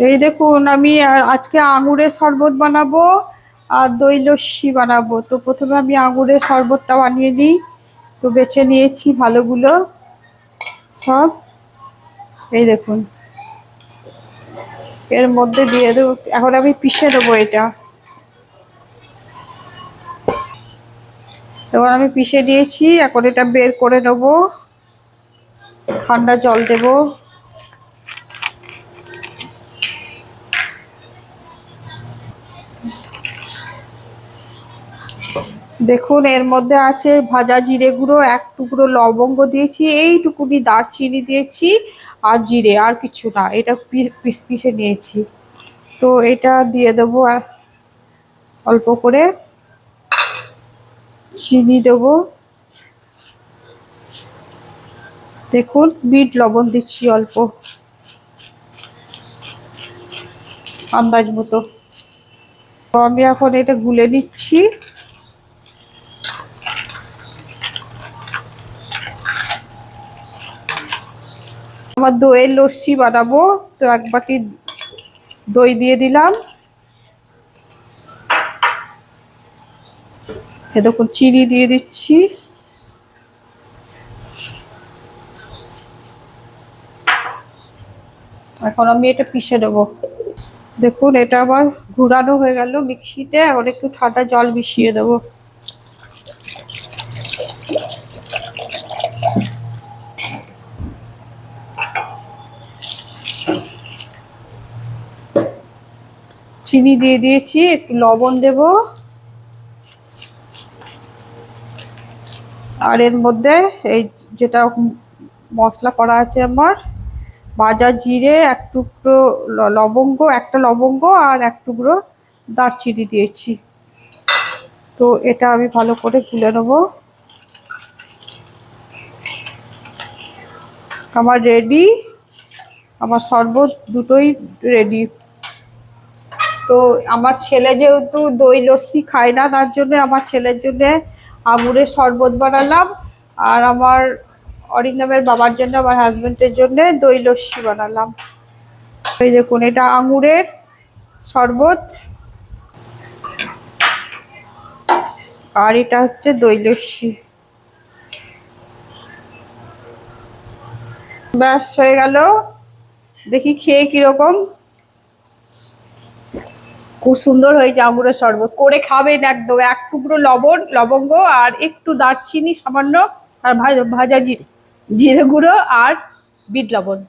এই দেখুন আমি আজকে আঙুরের শরবত বানাবো আর দই লস্যি বানাবো। তো প্রথমে আমি আঙুরের শরবতটা বানিয়ে নিই। তো বেছে নিয়েছি ভালোগুলো সব। এই দেখুন এর মধ্যে দিয়ে দেবো। এখন আমি পিষে দেবো এটা। এবার আমি পিষে দিয়েছি, এখন এটা বের করে নেবো। ঠান্ডা জল দেবো। দেখুন এর মধ্যে আছে ভাজা জিরে গুঁড়ো, এক টুকরো লবঙ্গ দিয়েছি, এইটুকুনি দারচিনি দিয়েছি আর জিরে, আর কিছু না। এটা পিষে নিয়েছি। তো এটা দিয়ে দেবো অল্প করে। চিনি দেবো। দেখুন বিট লবণ দিচ্ছি অল্প, আন্দাজ মতো। তো আমি এখন এটা গুলে নিচ্ছি। আমার দইয়ের লস্যি বানাবো। তো এক বাটি দই দিয়ে দিলাম। এ দেখুন চিনি দিয়ে দিচ্ছি। এখন আমি এটা পিষে দেবো। দেখুন এটা আবার ঘুরানো হয়ে গেল মিক্সিতে। এখন একটু ঠান্ডা জল মিশিয়ে দেবো। চিনি দিয়ে দিয়েছি, একটু লবণ দেব। আর এর মধ্যে এই যেটা মশলা করা আছে আমার, ভাজা জিরে, এক টুকরো লবঙ্গ, একটা লবঙ্গ আর এক টুকরো দারচিনি দিয়েছি। তো এটা আমি ভালো করে গুলে নেবো। আমার রেডি, আমার শরবত দুটোই রেডি। তো আমার ছেলে যেহেতু দই লস্যি খায় না, তার জন্য আমার ছেলের জন্য আঙুরের শরবত বানালাম। আর আমার অরিন্দমের বাবার জন্য, আমার হাজবেন্ডের জন্য দই লস্যি বানালাম। এই দেখুন এটা আঙুরের শরবত আর এটা হচ্ছে দই লস্যি। ব্যাস হয়ে গেল। দেখি খেয়ে কিরকম। খুব সুন্দর হয়েছে আঙুরের শরবত। করে খাবেন একদম। এক টুকরো লবঙ্গ আর একটু দারচিনি সামান্য, আর ভাজা জিরে গুঁড়ো আর বিট লবণ।